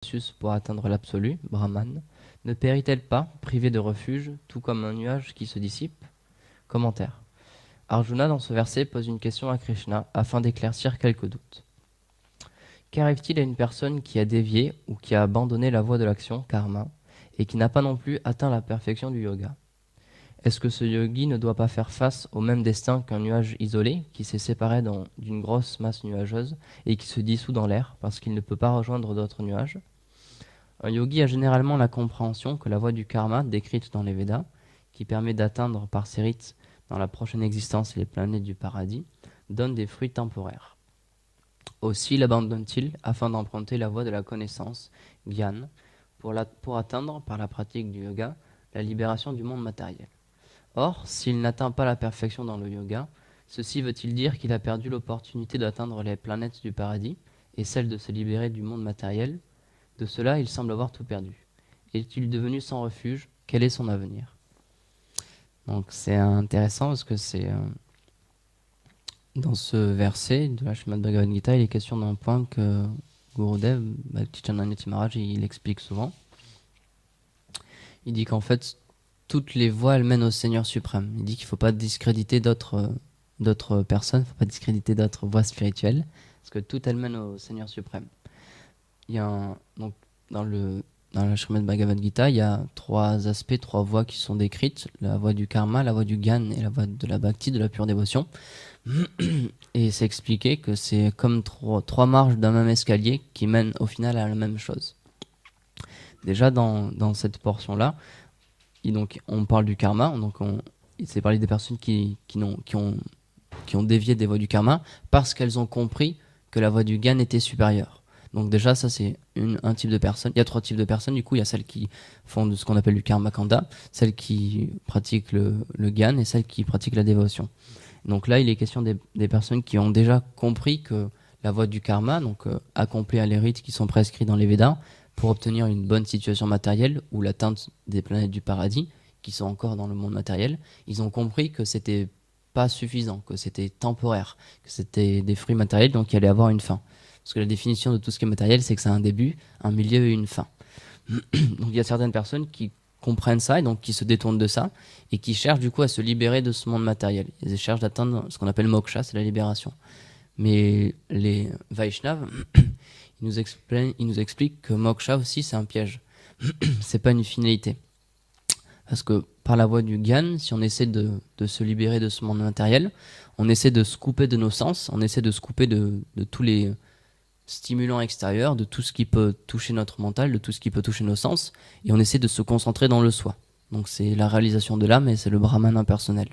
processus pour atteindre l'absolu, Brahman, ne périt-elle pas, privée de refuge, tout comme un nuage qui se dissipe? Commentaire. Arjuna, dans ce verset, pose une question à Krishna afin d'éclaircir quelques doutes. Qu'arrive-t-il à une personne qui a dévié ou qui a abandonné la voie de l'action, karma, et qui n'a pas non plus atteint la perfection du yoga? Est-ce que ce yogi ne doit pas faire face au même destin qu'un nuage isolé qui s'est séparé d'une grosse masse nuageuse et qui se dissout dans l'air parce qu'il ne peut pas rejoindre d'autres nuages? Un yogi a généralement la compréhension que la voie du karma, décrite dans les Védas, qui permet d'atteindre par ses rites dans la prochaine existence les planètes du paradis, donne des fruits temporaires. Aussi l'abandonne-t-il afin d'emprunter la voie de la connaissance, Gyan, pour atteindre, par la pratique du yoga, la libération du monde matériel. Or, s'il n'atteint pas la perfection dans le yoga, ceci veut-il dire qu'il a perdu l'opportunité d'atteindre les planètes du paradis et celle de se libérer du monde matériel? De cela, il semble avoir tout perdu. Est-il devenu sans refuge? Quel est son avenir? Donc c'est intéressant parce que c'est dans ce verset de la Srimad Bhagavad Gita, il est question d'un point que Gurudev, Bhakti-Chandana Maharaj, il explique souvent. Il dit qu'en fait, toutes les voies, elles mènent au Seigneur suprême. Il dit qu'il ne faut pas discréditer d'autres personnes, il ne faut pas discréditer d'autres voies spirituelles, parce que toutes elles mènent au Seigneur suprême. Il y a donc dans la Srimad Bhagavad Gita, il y a trois aspects, trois voies qui sont décrites: la voie du karma, la voie du gyan et la voie de la bhakti, de la pure dévotion. Et c'est expliqué que c'est comme trois marches d'un même escalier qui mènent au final à la même chose. Déjà dans cette portion-là, donc on parle du karma, donc il s'est parlé des personnes qui ont dévié des voies du karma parce qu'elles ont compris que la voie du gyan était supérieure. Donc déjà, ça c'est un type de personne. Il y a trois types de personnes. Du coup, il y a celles qui font de ce qu'on appelle du karma kanda, celles qui pratiquent le gyan et celles qui pratiquent la dévotion. Donc là, il est question des personnes qui ont déjà compris que la voie du karma, donc accomplir les rites qui sont prescrits dans les Védas pour obtenir une bonne situation matérielle ou l'atteinte des planètes du paradis, qui sont encore dans le monde matériel, ils ont compris que c'était pas suffisant, que c'était temporaire, que c'était des fruits matériels, donc il allait avoir une fin. Parce que la définition de tout ce qui est matériel, c'est que ça a un début, un milieu et une fin. Donc il y a certaines personnes qui comprennent ça et donc qui se détournent de ça et qui cherchent du coup à se libérer de ce monde matériel. Ils cherchent d'atteindre ce qu'on appelle moksha, c'est la libération. Mais les Vaishnavas, ils nous expliquent que moksha aussi c'est un piège. C'est pas une finalité. Parce que par la voie du gyan, si on essaie de se libérer de ce monde matériel, on essaie de se couper de nos sens, on essaie de se couper de tous les stimulants extérieurs, de tout ce qui peut toucher notre mental, de tout ce qui peut toucher nos sens, et on essaie de se concentrer dans le soi. Donc c'est la réalisation de l'âme et c'est le Brahman impersonnel.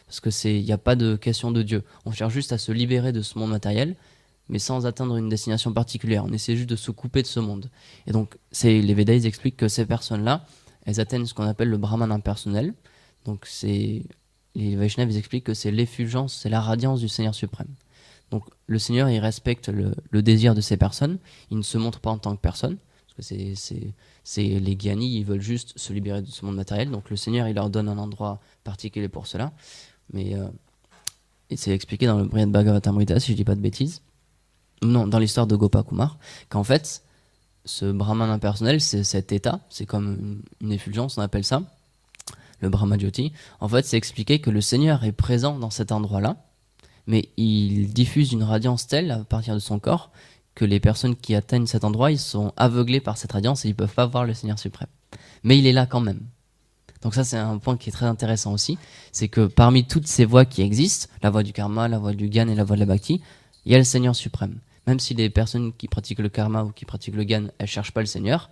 Parce que il n'y a pas de question de Dieu. On cherche juste à se libérer de ce monde matériel, mais sans atteindre une destination particulière. On essaie juste de se couper de ce monde. Et donc les Védas ils expliquent que ces personnes-là, elles atteignent ce qu'on appelle le Brahman impersonnel. Donc les Vaishnavas ils expliquent que c'est l'effulgence, c'est la radiance du Seigneur suprême. Donc le Seigneur, il respecte le désir de ces personnes. Il ne se montre pas en tant que personne. Parce que c'est les gyanis, ils veulent juste se libérer de ce monde matériel. Donc le Seigneur, il leur donne un endroit particulier pour cela. Mais et c'est expliqué dans le Brihad Bhagavatamrita, si je dis pas de bêtises. Non, dans l'histoire de Gopakumar, qu'en fait, ce Brahman impersonnel, c'est cet état. C'est comme une effulgence, on appelle ça. Le Brahmajyoti. En fait, c'est expliqué que le Seigneur est présent dans cet endroit-là. Mais il diffuse une radiance telle à partir de son corps que les personnes qui atteignent cet endroit, ils sont aveuglés par cette radiance et ils peuvent pas voir le Seigneur suprême. Mais il est là quand même. Donc ça, c'est un point qui est très intéressant aussi, c'est que parmi toutes ces voies qui existent, la voie du karma, la voie du gyan et la voie de la bhakti, il y a le Seigneur suprême. Même si les personnes qui pratiquent le karma ou qui pratiquent le gyan, elles cherchent pas le Seigneur,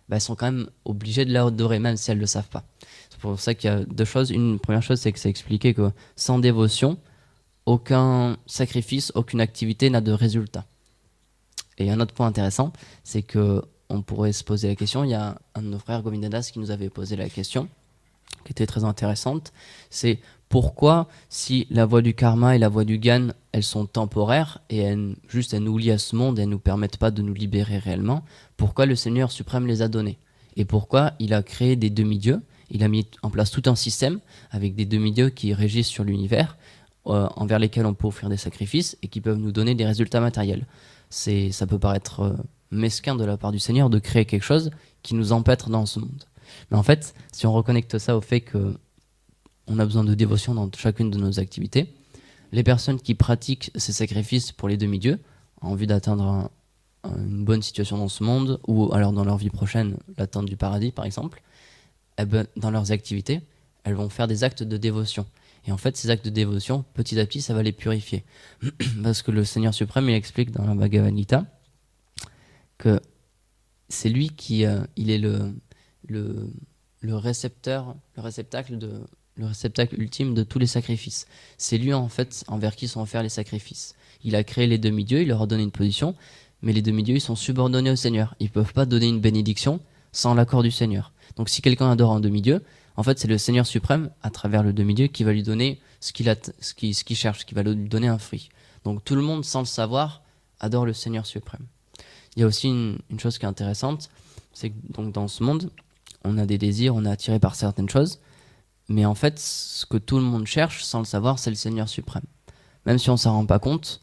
elles sont quand même obligées de l'adorer, même si elles le savent pas. C'est pour ça qu'il y a deux choses. Une première chose, c'est que c'est expliqué que sans dévotion, aucun sacrifice, aucune activité n'a de résultat. Et un autre point intéressant, c'est que on pourrait se poser la question, il y a un de nos frères, Govindadas, qui nous avait posé la question, qui était très intéressante, c'est pourquoi, si la voie du karma et la voie du gyan, elles sont temporaires, et elles nous lient à ce monde et elles ne nous permettent pas de nous libérer réellement, pourquoi le Seigneur suprême les a données? Et pourquoi il a créé des demi-dieux? Il a mis en place tout un système avec des demi-dieux qui régissent sur l'univers, envers lesquels on peut offrir des sacrifices et qui peuvent nous donner des résultats matériels. Ça peut paraître mesquin de la part du Seigneur de créer quelque chose qui nous empêtre dans ce monde. Mais en fait, si on reconnecte ça au fait que on a besoin de dévotion dans chacune de nos activités, les personnes qui pratiquent ces sacrifices pour les demi-dieux, en vue d'atteindre une bonne situation dans ce monde, ou alors dans leur vie prochaine, l'atteinte du paradis par exemple, eh ben, dans leurs activités, elles vont faire des actes de dévotion. Et en fait, ces actes de dévotion, petit à petit, ça va les purifier. Parce que le Seigneur suprême, il explique dans la Bhagavad Gita que c'est lui qui il est le réceptacle le réceptacle ultime de tous les sacrifices. C'est lui en fait envers qui sont offerts les sacrifices. Il a créé les demi-dieux, il leur a donné une position, mais les demi-dieux ils sont subordonnés au Seigneur. Ils peuvent pas donner une bénédiction sans l'accord du Seigneur. Donc si quelqu'un adore un demi-dieu, en fait c'est le Seigneur suprême à travers le demi-dieu qui va lui donner ce qu'il cherche, qui va lui donner un fruit. Donc tout le monde sans le savoir adore le Seigneur suprême. Il y a aussi une chose qui est intéressante, c'est que donc, dans ce monde, on a des désirs, on est attiré par certaines choses, mais en fait, ce que tout le monde cherche, sans le savoir, c'est le Seigneur suprême. Même si on ne s'en rend pas compte,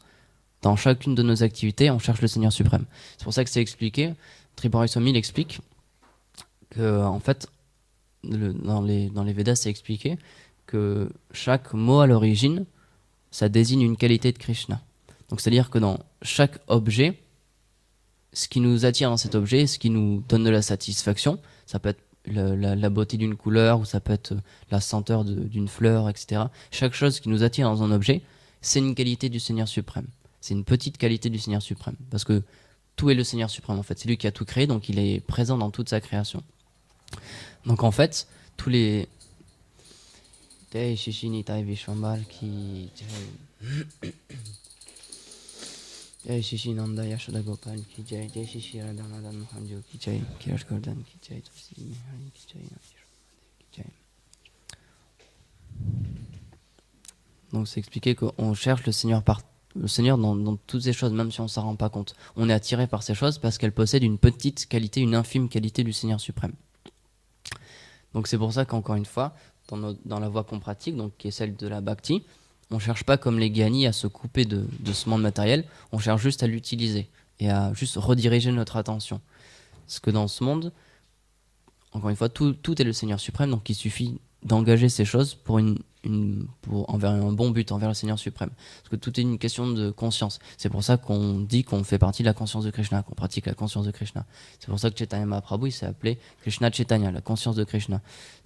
dans chacune de nos activités, on cherche le Seigneur suprême. C'est pour ça que c'est expliqué, Tripurari Swami il explique que, en fait, dans les Védas, c'est expliqué que chaque mot à l'origine, ça désigne une qualité de Krishna. Donc c'est-à-dire que dans chaque objet, ce qui nous attire dans cet objet, ce qui nous donne de la satisfaction, ça peut être la beauté d'une couleur, ou ça peut être la senteur d'une fleur, etc. Chaque chose qui nous attire dans un objet, c'est une qualité du Seigneur suprême. C'est une petite qualité du Seigneur suprême. Parce que tout est le Seigneur suprême, en fait. C'est lui qui a tout créé, donc il est présent dans toute sa création. Donc en fait, tous les... Jai Shishi Nanda Yashoda Gopal ki jai, Jai Shishi Radha Madan Mohanjo ki jai, Kirash Gordhan ki jai, Tulsi Mihari ki jai, ki jai. Donc c'est expliqué qu'on cherche le Seigneur dans toutes ces choses, même si on ne s'en rend pas compte. On est attiré par ces choses parce qu'elles possèdent une petite qualité, une infime qualité du Seigneur suprême. Donc c'est pour ça qu'encore une fois, dans la voie qu'on pratique, donc qui est celle de la Bhakti, on ne cherche pas comme les Gyanis à se couper de ce monde matériel, on cherche juste à l'utiliser et à juste rediriger notre attention. Parce que dans ce monde, encore une fois, tout est le Seigneur suprême, donc il suffit d'engager ces choses pour envers un bon but, envers le Seigneur suprême. Parce que tout est une question de conscience. C'est pour ça qu'on dit qu'on fait partie de la conscience de Krishna, qu'on pratique la conscience de Krishna. C'est pour ça que Chaitanya Mahaprabhu, il s'est appelé Krishna Chaitanya, la conscience de Krishna.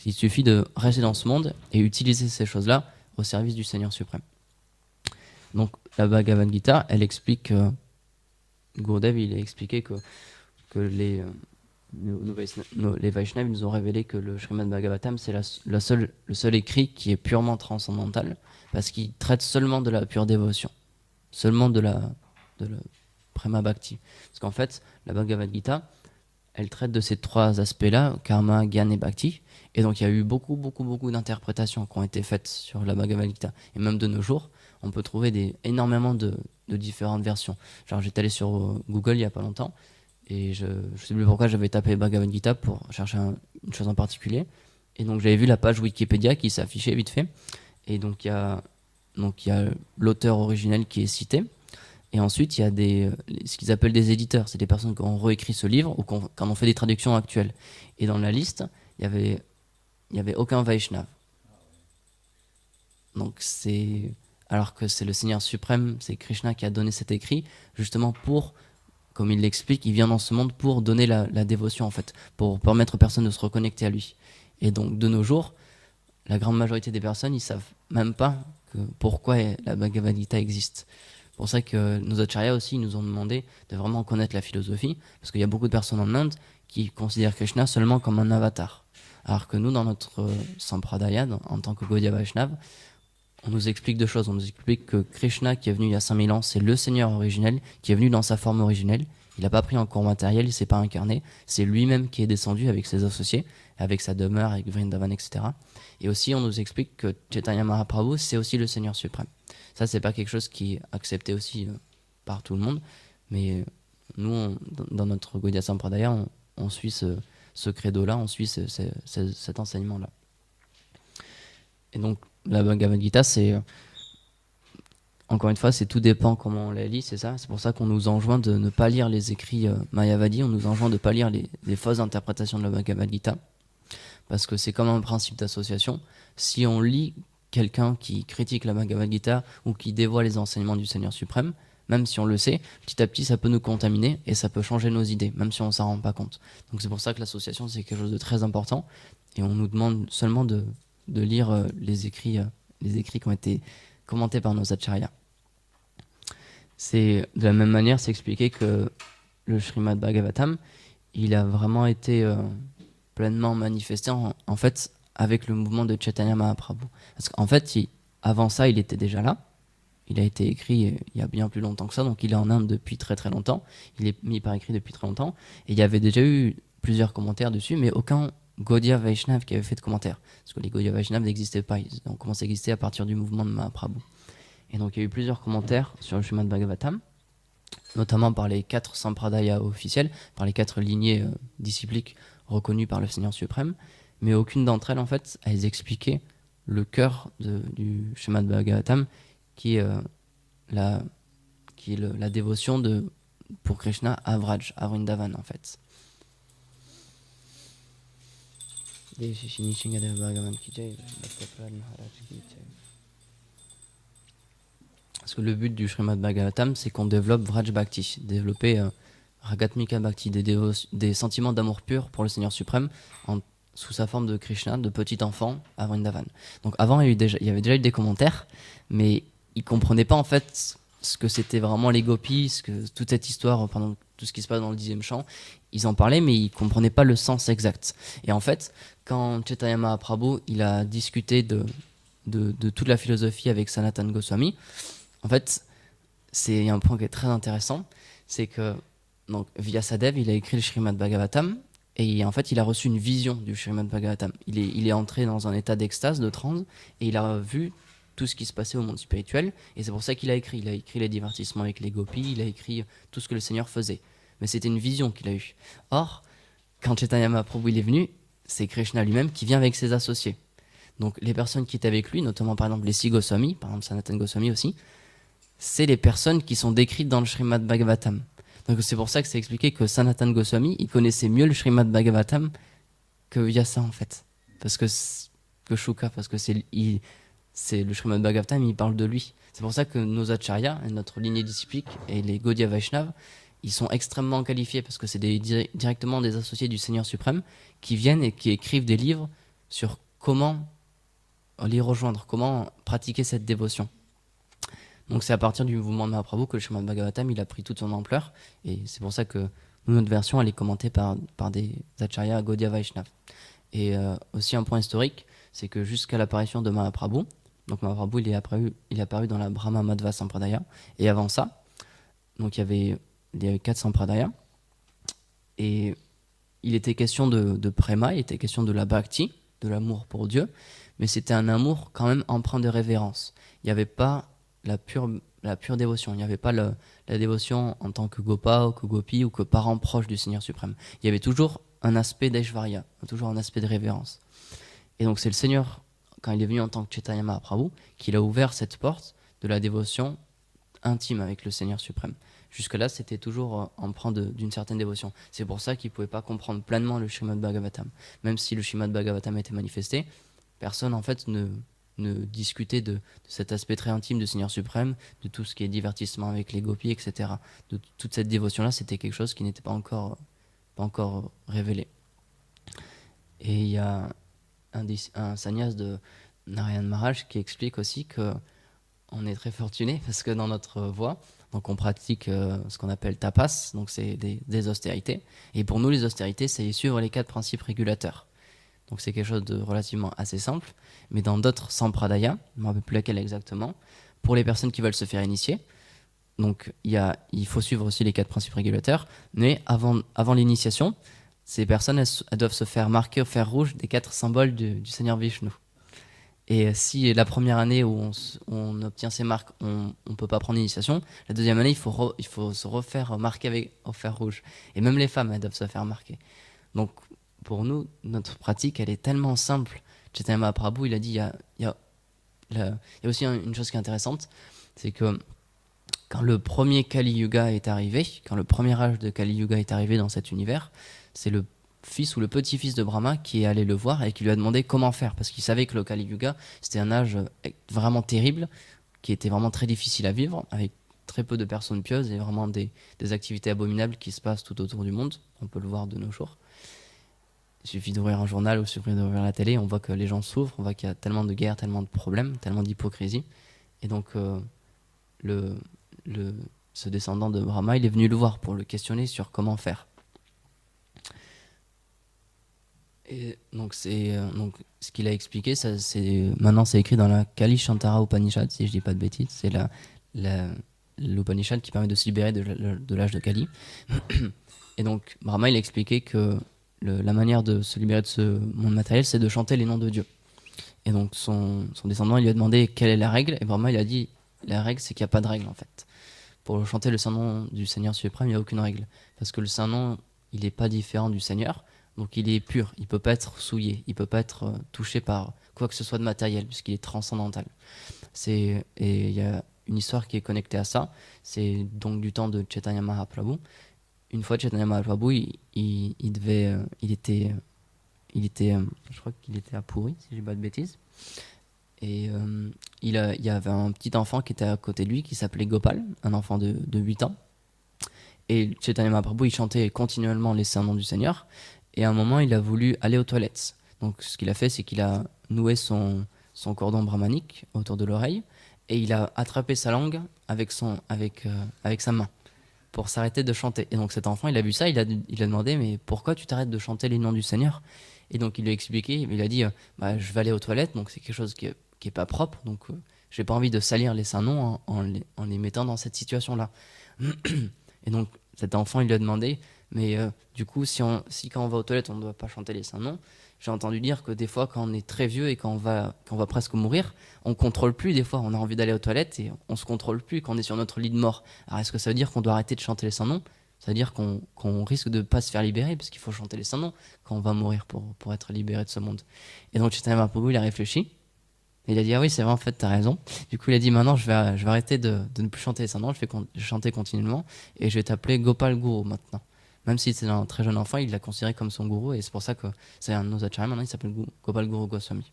Il suffit de rester dans ce monde et utiliser ces choses-là au service du Seigneur suprême. Donc la Bhagavad Gita, elle explique, Gurudev, il a expliqué que les Vaishnavis nous ont révélé que le Srimad Bhagavatam, c'est le seul écrit qui est purement transcendantal, parce qu'il traite seulement de la pure dévotion, seulement de la Prema Bhakti. Parce qu'en fait, la Bhagavad Gita, elle traite de ces trois aspects-là, karma, gyan et bhakti. Et donc il y a eu beaucoup d'interprétations qui ont été faites sur la Bhagavad Gita. Et même de nos jours, on peut trouver énormément de différentes versions. Genre j'étais allé sur Google il n'y a pas longtemps, et je ne sais plus pourquoi j'avais tapé Bhagavad Gita pour chercher une chose en particulier. Et donc j'avais vu la page Wikipédia qui s'affichait vite fait. Et donc il y a l'auteur originel qui est cité. Et ensuite, il y a ce qu'ils appellent des éditeurs. C'est des personnes qui ont réécrit ce livre ou qui en ont fait des traductions actuelles. Et dans la liste, il y avait aucun Vaishnav. Donc alors que c'est le Seigneur suprême, c'est Krishna qui a donné cet écrit, justement pour, comme il l'explique, il vient dans ce monde pour donner la dévotion, en fait, pour permettre aux personnes de se reconnecter à lui. Et donc, de nos jours, la grande majorité des personnes, ils savent même pas pourquoi la Bhagavad Gita existe. C'est pour ça que nos acharyas aussi nous ont demandé de vraiment connaître la philosophie, parce qu'il y a beaucoup de personnes en Inde qui considèrent Krishna seulement comme un avatar. Alors que nous, dans notre Sampradaya, en tant que Gaudiya Vaishnava, on nous explique deux choses. On nous explique que Krishna, qui est venu il y a 5000 ans, c'est le Seigneur originel, qui est venu dans sa forme originelle. Il n'a pas pris un corps matériel, il ne s'est pas incarné. C'est lui-même qui est descendu avec ses associés, avec sa demeure, avec Vrindavan, etc. Et aussi, on nous explique que Chaitanya Mahaprabhu, c'est aussi le Seigneur suprême. Ça, c'est pas quelque chose qui est accepté aussi par tout le monde, mais nous, dans notre Gaudiya Sampradaya, on suit ce credo-là, on suit cet enseignement-là. Et donc, la Bhagavad Gita, c'est encore une fois, tout dépend comment on les lit, c'est ça. C'est pour ça qu'on nous enjoint de ne pas lire les écrits Mayavadi, on nous enjoint de ne pas lire les fausses interprétations de la Bhagavad Gita, parce que c'est comme un principe d'association. Si on lit quelqu'un qui critique la Bhagavad Gita ou qui dévoie les enseignements du Seigneur suprême, même si on le sait, petit à petit ça peut nous contaminer et ça peut changer nos idées, même si on s'en rend pas compte. Donc c'est pour ça que l'association c'est quelque chose de très important et on nous demande seulement de lire les écrits qui ont été commentés par nos acharyas. C'est de la même manière, c'est expliqué que le Srimad Bhagavatam, il a vraiment été pleinement manifesté en fait avec le mouvement de Chaitanya Mahaprabhu. Parce qu'en fait, avant ça, il était déjà là. Il a été écrit il y a bien plus longtemps que ça, donc il est en Inde depuis très très longtemps. Il est mis par écrit depuis très longtemps. Et il y avait déjà eu plusieurs commentaires dessus, mais aucun Gaudiya Vaishnav qui avait fait de commentaires. Parce que les Gaudiya Vaishnav n'existaient pas. Ils ont commencé à exister à partir du mouvement de Mahaprabhu. Et donc il y a eu plusieurs commentaires sur le Srimad Bhagavatam, notamment par les 4 sampradayas officiels, par les 4 lignées discipliques reconnues par le Seigneur suprême. Mais aucune d'entre elles, en fait, elles expliquaient le cœur du Srimad Bhagavatam, qui est la dévotion pour Krishna à Vraj, à Vrindavan, en fait. Parce que le but du Srimad Bhagavatam, c'est qu'on développe Vraj Bhakti, développer Ragatmika Bhakti, des sentiments d'amour pur pour le Seigneur suprême, sous sa forme de Krishna, de petit enfant à Vrindavan. Donc avant, il y avait déjà eu des commentaires, mais ils comprenaient pas en fait ce que c'était vraiment les gopis, toute cette histoire, pendant tout ce qui se passe dans le 10e chant. Ils en parlaient, mais ils comprenaient pas le sens exact. Et en fait, quand Chaitanya Mahaprabhu, il a discuté de toute la philosophie avec Sanatan Goswami, en fait, c'est un point qui est très intéressant, c'est que donc Vyasadev, il a écrit le Srimad Bhagavatam, et en fait, il a reçu une vision du Srimad Bhagavatam. Il est entré dans un état d'extase, de transe, et il a vu tout ce qui se passait au monde spirituel, et c'est pour ça qu'il a écrit. Il a écrit les divertissements avec les gopis, il a écrit tout ce que le Seigneur faisait. Mais c'était une vision qu'il a eue. Or, quand Chaitanya Mahaprabhu il est venu, c'est Krishna lui-même qui vient avec ses associés. Donc les personnes qui étaient avec lui, notamment par exemple les 6 Goswami, par exemple Sanatan Goswami aussi, c'est les personnes qui sont décrites dans le Srimad Bhagavatam. Donc c'est pour ça que c'est expliqué que Sanatan Goswami, il connaissait mieux le Srimad Bhagavatam que Vyasa en fait. Que Shuka, parce que c'est le Srimad Bhagavatam, il parle de lui. C'est pour ça que nos acharyas, notre lignée disciplique, et les Gaudiya Vaishnav, ils sont extrêmement qualifiés, parce que c'est directement des associés du Seigneur suprême qui viennent et qui écrivent des livres sur comment les rejoindre, comment pratiquer cette dévotion. Donc c'est à partir du mouvement de Mahaprabhu que le Srimad Bhagavatam il a pris toute son ampleur, et c'est pour ça que notre version elle est commentée par des acharyas Gaudiya Vaishnav. Et aussi un point historique, c'est que jusqu'à l'apparition de Mahaprabhu, donc Mahaprabhu il est apparu dans la Brahma Madhva Sampradaya, et avant ça, donc il y avait 4 Sampradayas, et il était question de Prema, il était question de la Bhakti, de l'amour pour Dieu, mais c'était un amour quand même empreint de révérence. Il n'y avait pas la pure dévotion, il n'y avait pas la dévotion en tant que Gopa ou que Gopi ou que parent proche du Seigneur suprême. Il y avait toujours un aspect d'Aishvarya, toujours un aspect de révérence. Et donc c'est le Seigneur, quand il est venu en tant que Chaitanya Mahaprabhu, qu'il a ouvert cette porte de la dévotion intime avec le Seigneur suprême. Jusque-là, c'était toujours empreint d'une certaine dévotion. C'est pour ça qu'il ne pouvait pas comprendre pleinement le Srimad Bhagavatam. Même si le Srimad Bhagavatam était manifesté, personne en fait ne discutait de cet aspect très intime du Seigneur suprême, de tout ce qui est divertissement avec les gopis, etc. De toute cette dévotion-là, c'était quelque chose qui n'était pas encore révélé. Et il y a un sannyas de Narayan Maharaj qui explique aussi que on est très fortuné parce que dans notre voie, donc on pratique ce qu'on appelle tapas, donc c'est des austérités. Et pour nous, les austérités, c'est suivre les 4 principes régulateurs. Donc c'est quelque chose de relativement assez simple. Mais dans d'autres sampradayas, je ne me rappelle plus laquelle exactement, pour les personnes qui veulent se faire initier, donc il faut suivre aussi les 4 principes régulateurs. Mais avant l'initiation, ces personnes elles doivent se faire marquer au fer rouge des 4 symboles du Seigneur Vishnu. Et si la première année où on obtient ces marques, on ne peut pas prendre l'initiation, la deuxième année, il faut se refaire marquer au fer rouge. Et même les femmes, elles doivent se faire marquer. Donc, pour nous, notre pratique, elle est tellement simple. Chaitanya Mahaprabhu, il a dit, il y a aussi une chose qui est intéressante, C'est que quand le premier Kali Yuga est arrivé, quand le premier âge de Kali Yuga est arrivé dans cet univers, c'est le fils ou le petit-fils de Brahma qui est allé le voir et qui lui a demandé comment faire, parce qu'il savait que le Kali Yuga, c'était un âge vraiment terrible, qui était vraiment très difficile à vivre, avec très peu de personnes pieuses et vraiment des activités abominables qui se passent tout autour du monde. On peut le voir de nos jours. Il suffit d'ouvrir un journal ou il suffit d'ouvrir la télé, on voit que les gens souffrent, on voit qu'il y a tellement de guerres, tellement de problèmes, tellement d'hypocrisie. Et donc, le, ce descendant de Brahma, il est venu le voir pour le questionner sur comment faire. Et donc, donc ce qu'il a expliqué, maintenant c'est écrit dans la Kali Shantara Upanishad, si je dis pas de bêtises, c'est l'Upanishad qui permet de se libérer de l'âge de Kali. Et donc Brahma, il a expliqué que la manière de se libérer de ce monde matériel, c'est de chanter les noms de Dieu. Et donc son descendant, il lui a demandé quelle est la règle, et Brahma, il a dit, la règle, c'est qu'il n'y a pas de règle en fait. Pour chanter le Saint-Nom du Seigneur suprême, il n'y a aucune règle. Parce que le Saint-Nom, il n'est pas différent du Seigneur, donc il est pur, il ne peut pas être souillé, il ne peut pas être touché par quoi que ce soit de matériel, puisqu'il est transcendantal. Et il y a une histoire qui est connectée à ça, c'est donc du temps de Chaitanya Mahaprabhu. Une fois, Chaitanya Mahaprabhu, il était, je crois qu'il était à Puri, si je dis pas de bêtises. Et il y avait un petit enfant qui était à côté de lui qui s'appelait Gopal, un enfant de 8 ans. Et Chaitanya Mahaprabhu, il chantait continuellement les saints noms du Seigneur. Et à un moment, il a voulu aller aux toilettes. Donc ce qu'il a fait, c'est qu'il a noué son cordon brahmanique autour de l'oreille et il a attrapé sa langue avec sa main pour s'arrêter de chanter. Et donc cet enfant, il a vu ça, il a demandé, mais pourquoi tu t'arrêtes de chanter les noms du Seigneur? Et donc il lui a expliqué, il a dit, je vais aller aux toilettes, donc c'est quelque chose qui est pas propre, donc j'ai pas envie de salir les saints noms en les mettant dans cette situation-là. Et donc cet enfant, il lui a demandé, mais du coup, si quand on va aux toilettes, on ne doit pas chanter les saints noms, j'ai entendu dire que des fois, quand on est très vieux et quand on va presque mourir, on contrôle plus. Des fois, on a envie d'aller aux toilettes et on se contrôle plus quand on est sur notre lit de mort. Alors, est-ce que ça veut dire qu'on doit arrêter de chanter les saints noms? Ça veut dire qu'on risque de pas se faire libérer parce qu'il faut chanter les saints noms quand on va mourir pour être libéré de ce monde. Et donc, Chaitanya Mahaprabhu, il a réfléchi. Et il a dit, ah oui, c'est vrai, en fait, t'as raison. Du coup, il a dit, maintenant, je vais arrêter de ne plus chanter les saints noms, je vais chanter continuellement et je vais t'appeler Gopal Guru maintenant. Même si c'est un très jeune enfant, il l'a considéré comme son gourou et c'est pour ça que c'est un de nos acharyas. Maintenant, il s'appelle Gopal Guru Goswami.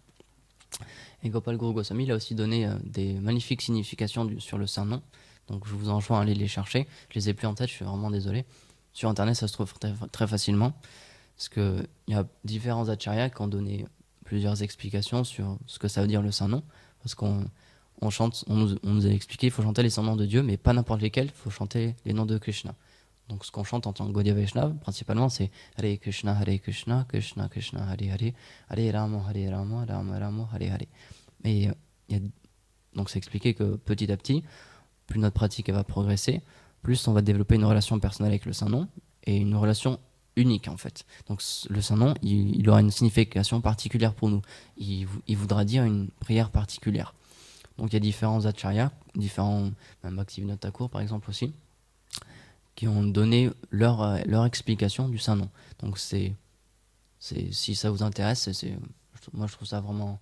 Et Gopal Guru Goswami, il a aussi donné des magnifiques significations sur le saint nom. Donc, je vous enjoins à aller les chercher. Je les ai plus en tête, je suis vraiment désolé. Sur Internet, ça se trouve très, très facilement. Parce qu'il y a différents acharyas qui ont donné plusieurs explications sur ce que ça veut dire le saint nom. Parce qu'on nous a expliqué qu'il faut chanter les saints noms de Dieu, mais pas n'importe lesquels, il faut chanter les noms de Krishna. Donc ce qu'on chante en tant que Gaudiya Vaishnava, principalement, c'est Hare Krishna, Krishna Krishna, Hare Hare, Hare Rama, Rama Rama, Hare Hare. Et donc c'est expliqué que petit à petit, plus notre pratique elle va progresser, plus on va développer une relation personnelle avec le Saint-Nom, et une relation unique en fait. Donc le Saint-Nom, il aura une signification particulière pour nous. Il voudra dire une prière particulière. Donc il y a différents acharyas, même Bhaktivinoda Thakur par exemple aussi, qui ont donné leur explication du Saint-Nom. Donc si ça vous intéresse, moi je trouve ça vraiment,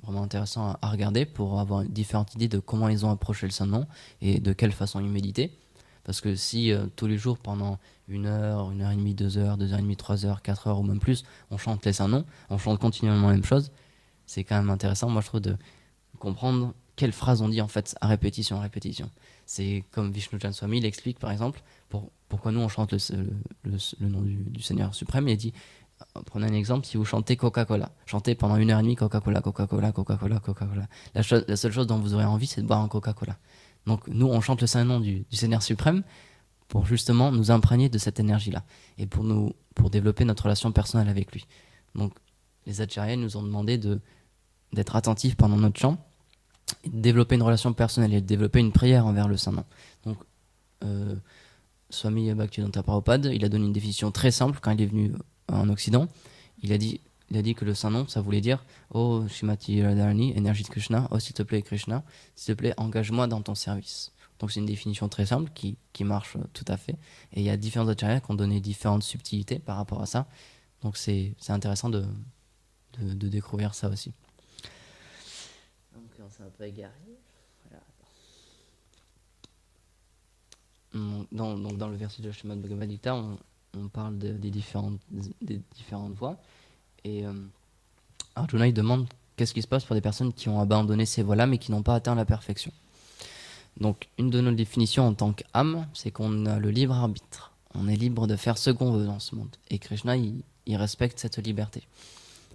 vraiment intéressant à regarder pour avoir différentes idées de comment ils ont approché le Saint-Nom et de quelle façon ils méditaient. Parce que si tous les jours pendant 1 heure, 1h30, 2 heures, 2h30, 3 heures, 4 heures ou même plus, on chante les Saint-Noms, on chante continuellement la même chose, c'est quand même intéressant, moi je trouve, de comprendre quelles phrases on dit en fait à répétition. C'est comme Vishnu Jan Swami, il explique par exemple pourquoi nous on chante le nom du Seigneur suprême. Il dit, prenez un exemple, si vous chantez Coca-Cola, chantez pendant 1h30 Coca-Cola, Coca-Cola, Coca-Cola, Coca-Cola. La seule chose dont vous aurez envie, c'est de boire un Coca-Cola. Donc nous on chante le Saint-Nom du Seigneur suprême pour justement nous imprégner de cette énergie-là et pour développer notre relation personnelle avec lui. Donc les acharyas nous ont demandé d'être attentifs pendant notre chant, et de développer une relation personnelle et de développer une prière envers le Saint-Nom. Donc, Swami Bhaktivedanta Prabhupada, il a donné une définition très simple quand il est venu en Occident. Il a dit que le Saint-Nom, ça voulait dire Oh Shrimati Radharani, énergie de Krishna, oh s'il te plaît Krishna, s'il te plaît engage-moi dans ton service. Donc c'est une définition très simple qui marche tout à fait. Et il y a différents acharyas qui ont donné différentes subtilités par rapport à ça. Donc c'est intéressant de découvrir ça aussi. Donc on s'est un peu égaré. Voilà. Donc dans le verset de Srimad Bhagavad Gita, on parle des différentes voies. Et Arjuna il demande qu'est-ce qui se passe pour des personnes qui ont abandonné ces voies-là mais qui n'ont pas atteint la perfection. Donc une de nos définitions en tant qu'âme, c'est qu'on a le libre arbitre. On est libre de faire ce qu'on veut dans ce monde. Et Krishna, il respecte cette liberté.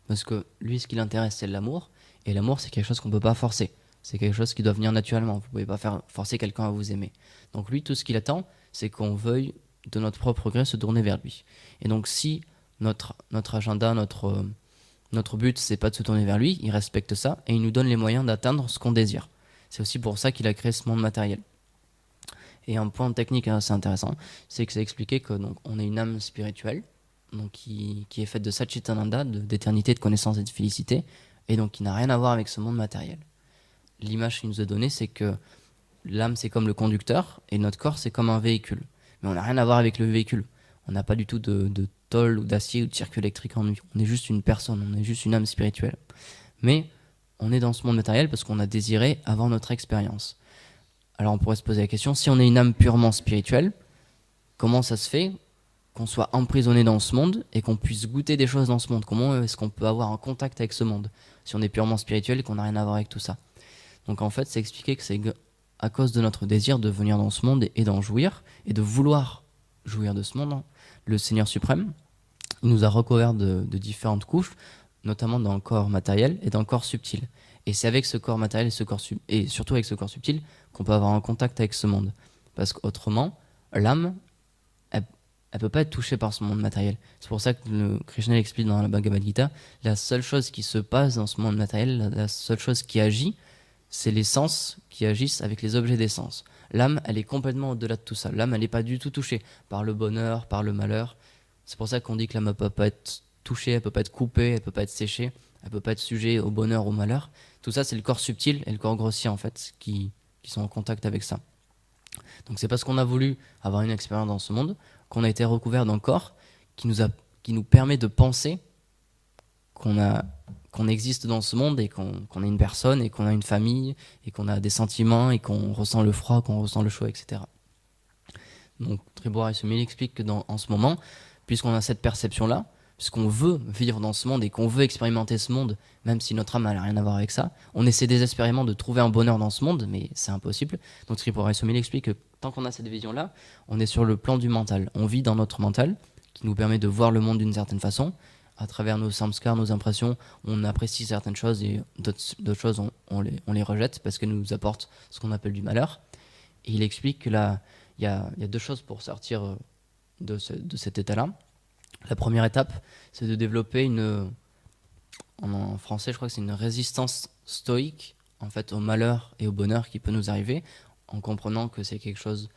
Parce que lui, ce qui l'intéresse, c'est l'amour. Et l'amour, c'est quelque chose qu'on ne peut pas forcer. C'est quelque chose qui doit venir naturellement. Vous ne pouvez pas forcer quelqu'un à vous aimer. Donc lui, tout ce qu'il attend, c'est qu'on veuille, de notre propre gré, se tourner vers lui. Et donc si notre agenda, notre but, c'est pas de se tourner vers lui, il respecte ça et il nous donne les moyens d'atteindre ce qu'on désire. C'est aussi pour ça qu'il a créé ce monde matériel. Et un point technique assez intéressant, c'est que c'est expliqué que donc, on est une âme spirituelle donc, qui est faite de Satchitananda, d'éternité, de connaissance et de félicité, et donc qui n'a rien à voir avec ce monde matériel. L'image qu'il nous a donnée, c'est que l'âme, c'est comme le conducteur, et notre corps, c'est comme un véhicule. Mais on n'a rien à voir avec le véhicule. On n'a pas du tout de tôle ou d'acier ou de circuit électrique en nous. On est juste une personne, on est juste une âme spirituelle. Mais on est dans ce monde matériel parce qu'on a désiré avoir notre expérience. Alors on pourrait se poser la question, si on est une âme purement spirituelle, comment ça se fait qu'on soit emprisonné dans ce monde et qu'on puisse goûter des choses dans ce monde? Comment est-ce qu'on peut avoir un contact avec ce monde si on est purement spirituel et qu'on n'a rien à voir avec tout ça? Donc en fait, c'est expliqué que c'est à cause de notre désir de venir dans ce monde et d'en jouir, et de vouloir jouir de ce monde, hein. Le Seigneur suprême, il nous a recouverts de différentes couches, notamment dans le corps matériel et dans le corps subtil. Et c'est avec ce corps matériel et surtout avec ce corps subtil qu'on peut avoir un contact avec ce monde. Parce qu'autrement, l'âme, elle peut pas être touchée par ce monde matériel. C'est pour ça que Krishna l'explique dans la Bhagavad Gita, la seule chose qui se passe dans ce monde matériel, la seule chose qui agit, c'est les sens qui agissent avec les objets des sens. L'âme, elle est complètement au-delà de tout ça. L'âme, elle n'est pas du tout touchée par le bonheur, par le malheur. C'est pour ça qu'on dit que l'âme ne peut pas être touchée, elle ne peut pas être coupée, elle ne peut pas être séchée, elle ne peut pas être sujet au bonheur, au malheur. Tout ça, c'est le corps subtil et le corps grossier, en fait, qui sont en contact avec ça. Donc c'est parce qu'on a voulu avoir une expérience dans ce monde qu'on a été recouvert d'un corps qui nous permet de penser qu'on existe dans ce monde et qu'on est une personne et qu'on a une famille et qu'on a des sentiments et qu'on ressent le froid, qu'on ressent le chaud, etc. Donc Tribhuvan Raisomil explique que en ce moment, puisqu'on a cette perception-là, puisqu'on veut vivre dans ce monde et qu'on veut expérimenter ce monde, même si notre âme n'a rien à voir avec ça, on essaie désespérément de trouver un bonheur dans ce monde, mais c'est impossible. Donc Tribhuvan Raisomil explique que tant qu'on a cette vision-là, on est sur le plan du mental. On vit dans notre mental, qui nous permet de voir le monde d'une certaine façon. À travers nos samskars, nos impressions, on apprécie certaines choses et d'autres choses, on les rejette parce qu'elles nous apportent ce qu'on appelle du malheur. Et il explique que là, il y a deux choses pour sortir de cet état-là. La première étape, c'est de développer en français, je crois que c'est une résistance stoïque en fait, au malheur et au bonheur qui peut nous arriver, en comprenant que c'est quelque chose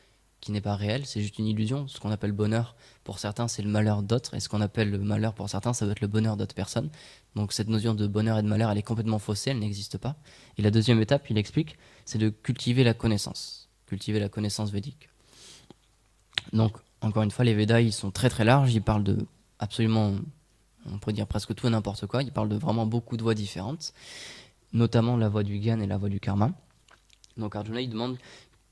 qui n'est pas réel, c'est juste une illusion. Ce qu'on appelle bonheur, pour certains, c'est le malheur d'autres, et ce qu'on appelle le malheur, pour certains, ça va être le bonheur d'autres personnes. Donc cette notion de bonheur et de malheur, elle est complètement faussée, elle n'existe pas. Et la deuxième étape, il explique, c'est de cultiver la connaissance védique. Donc, encore une fois, les Védas, ils sont très très larges, ils parlent de absolument, on pourrait dire presque tout et n'importe quoi, ils parlent de vraiment beaucoup de voies différentes, notamment la voie du Gyan et la voie du Karma. Donc Arjuna, il demande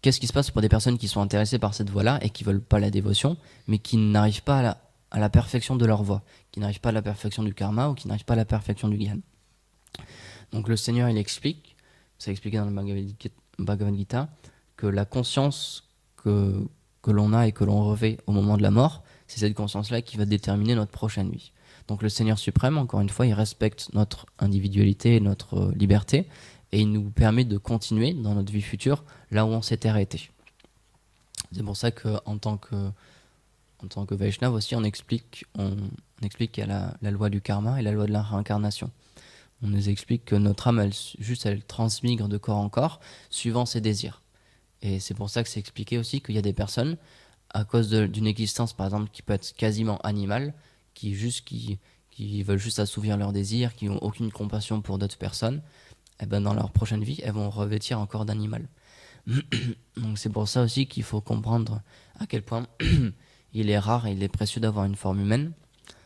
qu'est-ce qui se passe pour des personnes qui sont intéressées par cette voie-là et qui veulent pas la dévotion, mais qui n'arrivent pas à la perfection de leur voie, qui n'arrivent pas à la perfection du karma ou qui n'arrivent pas à la perfection du Gyan. Donc le Seigneur, il explique, c'est expliqué dans le Bhagavad Gita, que la conscience que l'on a et que l'on revêt au moment de la mort, c'est cette conscience-là qui va déterminer notre prochaine vie. Donc le Seigneur suprême, encore une fois, il respecte notre individualité et notre liberté, et il nous permet de continuer dans notre vie future là où on s'était arrêté. C'est pour ça qu'en tant que Vaishnav aussi, on explique qu'il y a la loi du karma et la loi de la réincarnation. On nous explique que notre âme, elle transmigre de corps en corps suivant ses désirs. Et c'est pour ça que c'est expliqué aussi qu'il y a des personnes, à cause d'une existence par exemple qui peut être quasiment animale, qui veulent juste assouvir leurs désirs, qui n'ont aucune compassion pour d'autres personnes, et ben dans leur prochaine vie, elles vont revêtir un corps d'animal. Donc c'est pour ça aussi qu'il faut comprendre à quel point il est rare et il est précieux d'avoir une forme humaine,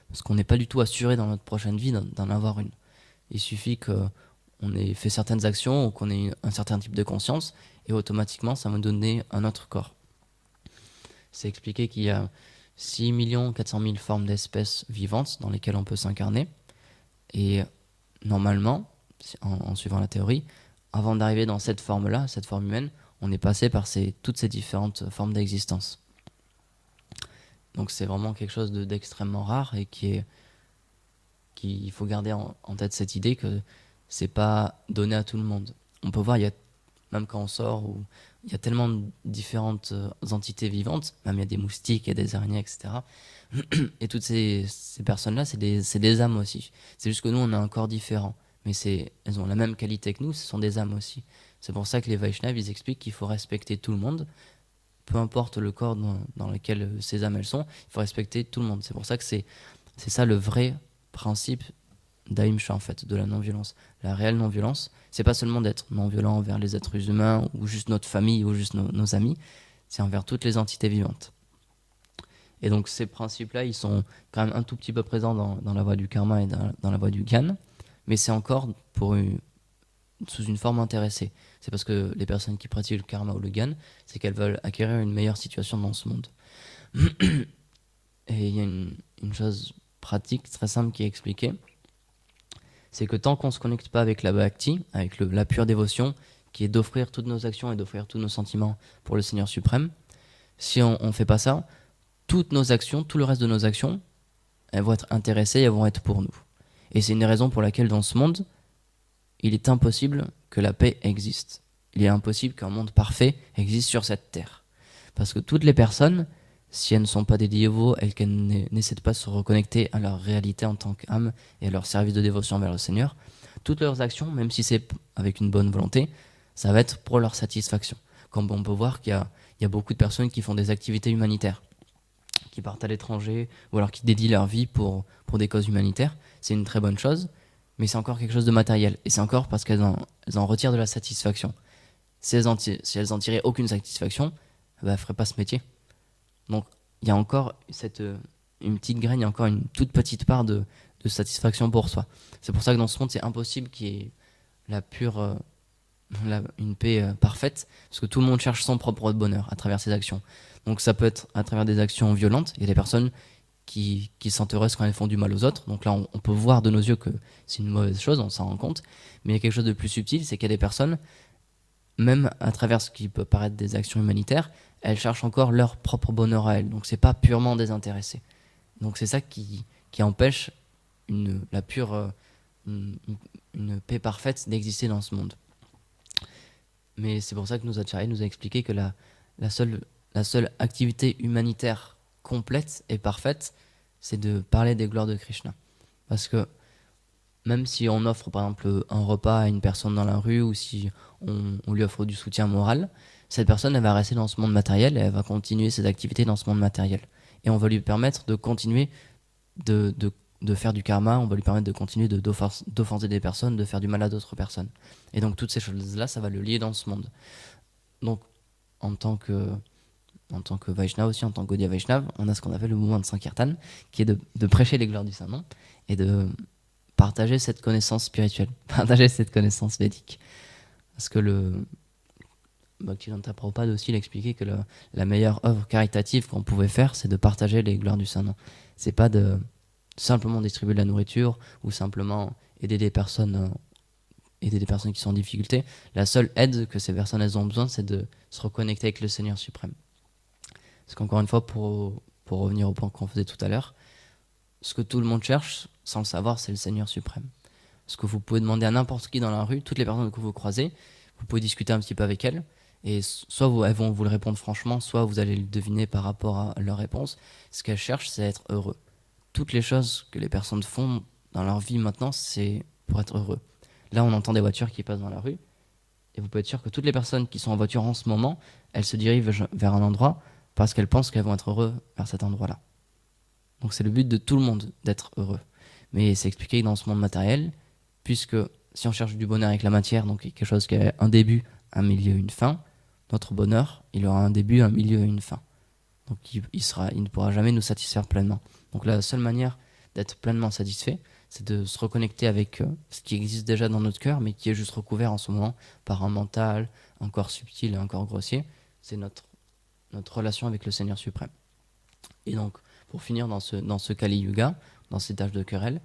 parce qu'on n'est pas du tout assuré dans notre prochaine vie d'en avoir une. Il suffit qu'on ait fait certaines actions ou qu'on ait un certain type de conscience, et automatiquement ça va nous donner un autre corps. c'est expliqué qu'il y a 6 400 000 formes d'espèces vivantes dans lesquelles on peut s'incarner. Et normalement, en suivant la théorie, avant d'arriver dans cette forme-là, cette forme humaine, on est passé par toutes ces différentes formes d'existence. Donc c'est vraiment quelque chose d'extrêmement rare et qu'il faut garder en tête cette idée que c'est pas donné à tout le monde. On peut voir, même quand on sort, il y a tellement de différentes entités vivantes, même il y a des moustiques, il y a des araignées, etc. Et toutes ces personnes-là, c'est des âmes aussi. C'est juste que nous, on a un corps différent. Mais elles ont la même qualité que nous, ce sont des âmes aussi. C'est pour ça que les Vaishnavas, ils expliquent qu'il faut respecter tout le monde, peu importe le corps dans lequel ces âmes elles sont, il faut respecter tout le monde. C'est pour ça que c'est ça le vrai principe d'Ahimsa en fait, de la non-violence. La réelle non-violence, c'est pas seulement d'être non-violent envers les êtres humains ou juste notre famille ou juste nos amis, c'est envers toutes les entités vivantes. Et donc ces principes-là, ils sont quand même un tout petit peu présents dans la voie du karma et dans la voie du gyan, mais c'est encore sous une forme intéressée. C'est parce que les personnes qui pratiquent le karma ou le gyan, c'est qu'elles veulent acquérir une meilleure situation dans ce monde. Et il y a une chose pratique très simple qui est expliquée, c'est que tant qu'on ne se connecte pas avec la bhakti, avec la pure dévotion, qui est d'offrir toutes nos actions et d'offrir tous nos sentiments pour le Seigneur suprême, si on ne fait pas ça, toutes nos actions, tout le reste de nos actions, elles vont être intéressées et elles vont être pour nous. Et c'est une raison pour laquelle dans ce monde, il est impossible que la paix existe. Il est impossible qu'un monde parfait existe sur cette terre. Parce que toutes les personnes, si elles ne sont pas des dévots et qu'elles n'essaient pas de se reconnecter à leur réalité en tant qu'âme et à leur service de dévotion vers le Seigneur, toutes leurs actions, même si c'est avec une bonne volonté, ça va être pour leur satisfaction. Comme on peut voir qu'il y a beaucoup de personnes qui font des activités humanitaires, qui partent à l'étranger ou alors qui dédient leur vie pour des causes humanitaires. C'est une très bonne chose, mais c'est encore quelque chose de matériel. Et c'est encore parce qu'elles en retirent de la satisfaction. Si elles en tiraient aucune satisfaction, elles ne feraient pas ce métier. Donc il y a encore une petite graine, il y a encore une toute petite part de satisfaction pour soi. C'est pour ça que dans ce monde, c'est impossible qu'il y ait une paix parfaite, parce que tout le monde cherche son propre bonheur à travers ses actions. Donc ça peut être à travers des actions violentes. Il y a des personnes qui se sentent heureuses quand elles font du mal aux autres. Donc là, on peut voir de nos yeux que c'est une mauvaise chose, on s'en rend compte. Mais il y a quelque chose de plus subtil, c'est qu'il y a des personnes, même à travers ce qui peut paraître des actions humanitaires, elles cherchent encore leur propre bonheur à elles. Donc c'est pas purement désintéressé. Donc c'est ça qui empêche une paix parfaite d'exister dans ce monde. Mais c'est pour ça que nos acharyas nous a expliqué que la seule activité humanitaire complète et parfaite, c'est de parler des gloires de Krishna. Parce que même si on offre par exemple un repas à une personne dans la rue ou si on lui offre du soutien moral, cette personne elle va rester dans ce monde matériel et elle va continuer ses activités dans ce monde matériel. Et on va lui permettre de continuer de faire du karma, on va lui permettre de continuer d'offenser des personnes, de faire du mal à d'autres personnes. Et donc toutes ces choses-là, ça va le lier dans ce monde. Donc en tant que Vaishnava aussi, en tant que Gaudiya Vaishnava, on a ce qu'on appelle le mouvement de Sankirtan, qui est de prêcher les gloires du Saint-Nom et de partager cette connaissance spirituelle, partager cette connaissance védique. Parce que le Bhaktivedanta Prabhupada aussi l'expliquait que la meilleure œuvre caritative qu'on pouvait faire, c'est de partager les gloires du Saint-Nom. C'est pas de simplement distribuer de la nourriture ou simplement aider des personnes qui sont en difficulté. La seule aide que ces personnes elles ont besoin, c'est de se reconnecter avec le Seigneur suprême. Parce qu'encore une fois, pour revenir au point qu'on faisait tout à l'heure, ce que tout le monde cherche, sans le savoir, c'est le Seigneur suprême. Parce que vous pouvez demander à n'importe qui dans la rue, toutes les personnes que vous croisez, vous pouvez discuter un petit peu avec elles, et soit elles vont vous le répondre franchement, soit vous allez le deviner par rapport à leur réponse. Ce qu'elles cherchent, c'est être heureux. Toutes les choses que les personnes font dans leur vie maintenant, c'est pour être heureux. Là, on entend des voitures qui passent dans la rue, et vous pouvez être sûr que toutes les personnes qui sont en voiture en ce moment, elles se dirigent vers un endroit parce qu'elles pensent qu'elles vont être heureuses vers cet endroit-là. Donc c'est le but de tout le monde, d'être heureux. Mais c'est expliqué dans ce monde matériel, puisque si on cherche du bonheur avec la matière, donc quelque chose qui a un début, un milieu, une fin, notre bonheur, il aura un début, un milieu et une fin. Donc il ne pourra jamais nous satisfaire pleinement. Donc la seule manière d'être pleinement satisfait, c'est de se reconnecter avec ce qui existe déjà dans notre cœur, mais qui est juste recouvert en ce moment par un mental, un corps subtil et un corps grossier. C'est notre relation avec le Seigneur suprême. Et donc, pour finir dans ce Kali Yuga, dans cet âge de querelle,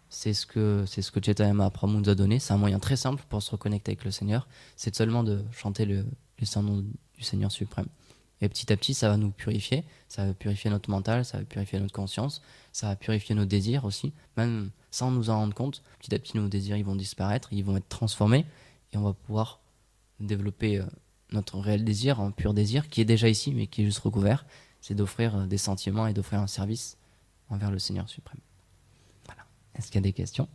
c'est ce que Chaitanya Mahaprabhu nous a donné. C'est un moyen très simple pour se reconnecter avec le Seigneur. C'est seulement de chanter les saints noms du Seigneur suprême. Et petit à petit, ça va nous purifier. Ça va purifier notre mental, ça va purifier notre conscience, ça va purifier nos désirs aussi. Même sans nous en rendre compte, petit à petit, nos désirs ils vont disparaître, ils vont être transformés. Et on va pouvoir développer notre réel désir, un pur désir, qui est déjà ici, mais qui est juste recouvert. C'est d'offrir des sentiments et d'offrir un service envers le Seigneur suprême. Voilà. Est-ce qu'il y a des questions?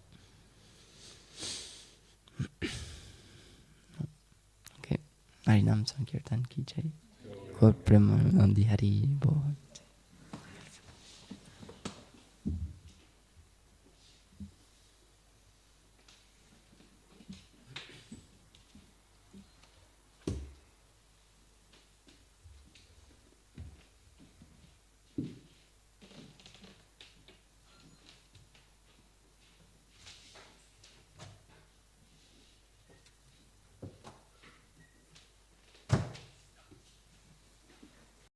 Ok. Harinam Sankirtan Ki Jai. God Premanandi Hari Bol.